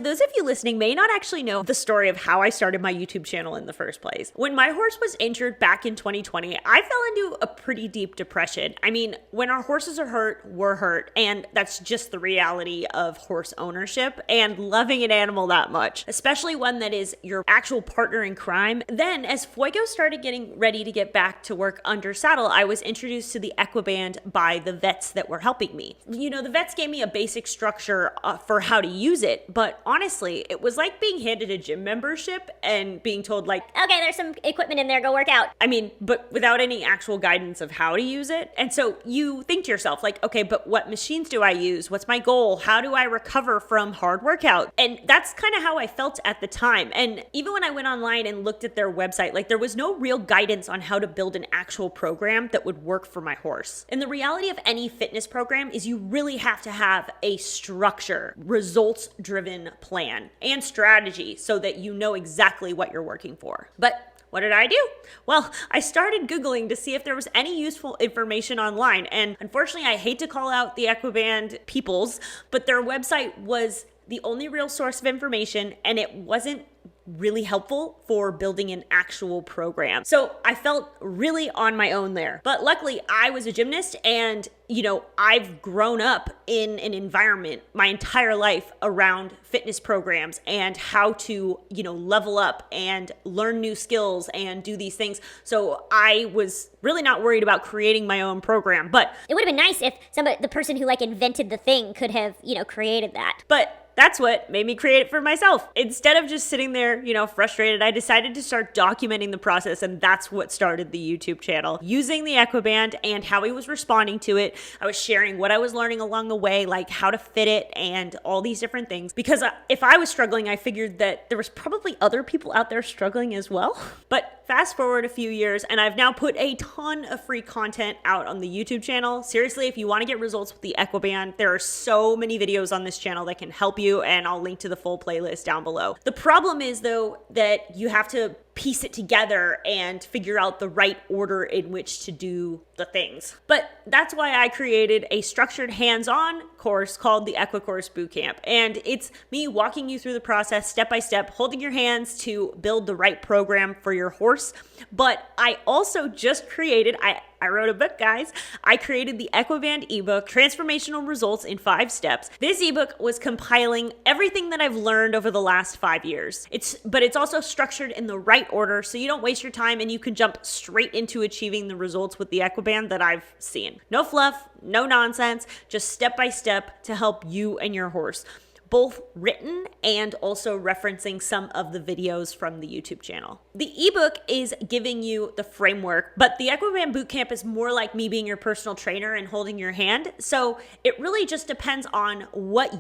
Those of you listening may not actually know the story of how I started my YouTube channel in the first place. When my horse was injured back in 2020, I fell into a pretty deep depression. I mean, when our horses are hurt, we're hurt, and that's just the reality of horse ownership and loving an animal that much, especially one that is your actual partner in crime. Then, as Fuego started getting ready to get back to work under saddle, I was introduced to the Equiband by the vets that were helping me. You know, the vets gave me a basic structure for how to use it, but honestly, it was like being handed a gym membership and being told like, okay, there's some equipment in there, go work out. I mean, but without any actual guidance of how to use it. And so you think to yourself like, okay, but what machines do I use? What's my goal? How do I recover from hard workout? And that's kind of how I felt at the time. And even when I went online and looked at their website, like there was no real guidance on how to build an actual program that would work for my horse. And the reality of any fitness program is you really have to have a structure, results-driven plan and strategy so that you know exactly what you're working for. But what did I do? Well, I started Googling to see if there was any useful information online. And unfortunately, I hate to call out the Equiband peoples, but their website was the only real source of information, and it wasn't really helpful for building an actual program. So I felt really on my own there. But luckily, I was a gymnast and, you know, I've grown up in an environment my entire life around fitness programs and how to, you know, level up and learn new skills and do these things. So I was really not worried about creating my own program. But it would have been nice if the person who like invented the thing could have, you know, created that. But that's what made me create it for myself. Instead of just sitting there, you know, frustrated, I decided to start documenting the process, and that's what started the YouTube channel. Using the Equiband and how he was responding to it, I was sharing what I was learning along the way, like how to fit it and all these different things. Because if I was struggling, I figured that there was probably other people out there struggling as well. But fast forward a few years, and I've now put a ton of free content out on the YouTube channel. Seriously, if you want to get results with the Equiband, there are so many videos on this channel that can help you, and I'll link to the full playlist down below. The problem is, though, that you have to piece it together and figure out the right order in which to do the things. But that's why I created a structured hands-on course called the Equicourse Bootcamp. And it's me walking you through the process step by step, holding your hands to build the right program for your horse. But I also just created, I wrote a book, guys. I created the Equiband ebook, Transformational Results in 5 Steps. This ebook was compiling everything that I've learned over the last 5 years. But it's also structured in the right order so you don't waste your time and you can jump straight into achieving the results with the Equiband that I've seen. No fluff, no nonsense, just step by step to help you and your horse. Both written and also referencing some of the videos from the YouTube channel. The ebook is giving you the framework, but the Equiband Bootcamp is more like me being your personal trainer and holding your hand. So it really just depends on what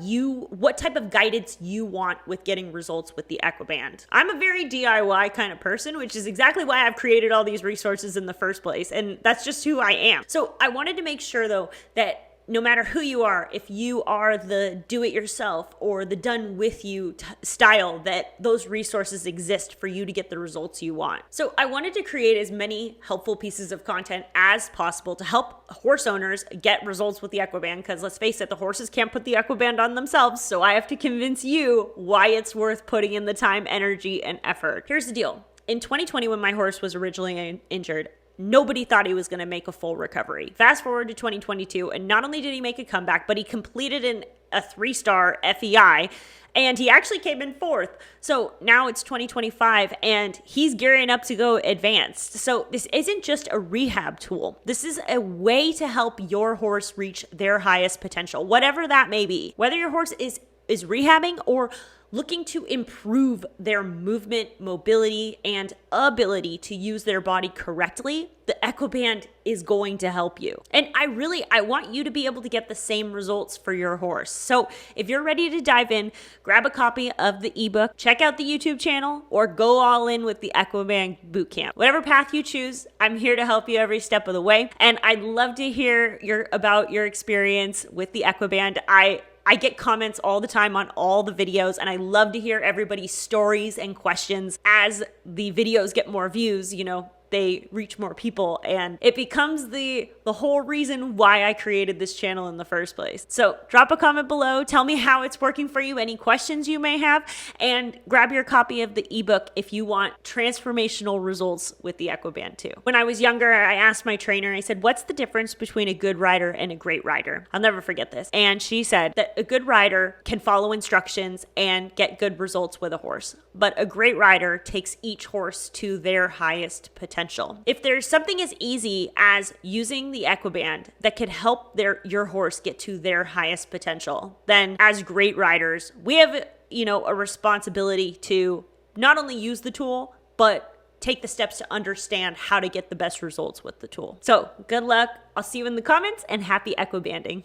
type of guidance you want with getting results with the Equiband. I'm a very DIY kind of person, which is exactly why I've created all these resources in the first place. And that's just who I am. So I wanted to make sure though that no matter who you are, if you are the do-it-yourself or the done-with-you style, that those resources exist for you to get the results you want. So I wanted to create as many helpful pieces of content as possible to help horse owners get results with the Equiband, because let's face it, the horses can't put the Equiband on themselves, so I have to convince you why it's worth putting in the time, energy, and effort. Here's the deal. In 2020, when my horse was originally injured, nobody thought he was going to make a full recovery. Fast forward to 2022, and not only did he make a comeback, but he completed a 3-star FEI, and he actually came in 4th. So now it's 2025, and he's gearing up to go advanced. So this isn't just a rehab tool. This is a way to help your horse reach their highest potential, whatever that may be. Whether your horse is rehabbing or looking to improve their movement, mobility, and ability to use their body correctly, the Equiband is going to help you. And I want you to be able to get the same results for your horse. So if you're ready to dive in, grab a copy of the ebook, check out the YouTube channel, or go all in with the Equiband Bootcamp. Whatever path you choose, I'm here to help you every step of the way. And I'd love to hear about your experience with the Equiband. I get comments all the time on all the videos, and I love to hear everybody's stories and questions. As the videos get more views, you know, they reach more people, and it becomes the the whole reason why I created this channel in the first place. So drop a comment below, tell me how it's working for you, any questions you may have, and grab your copy of the ebook if you want transformational results with the Equiband too. When I was younger, I asked my trainer, I said, what's the difference between a good rider and a great rider? I'll never forget this. And she said that a good rider can follow instructions and get good results with a horse, but a great rider takes each horse to their highest potential. If there's something as easy as using the Equiband that could help your horse get to their highest potential, then as great riders, we have, a responsibility to not only use the tool, but take the steps to understand how to get the best results with the tool. So good luck. I'll see you in the comments, and happy Equibanding.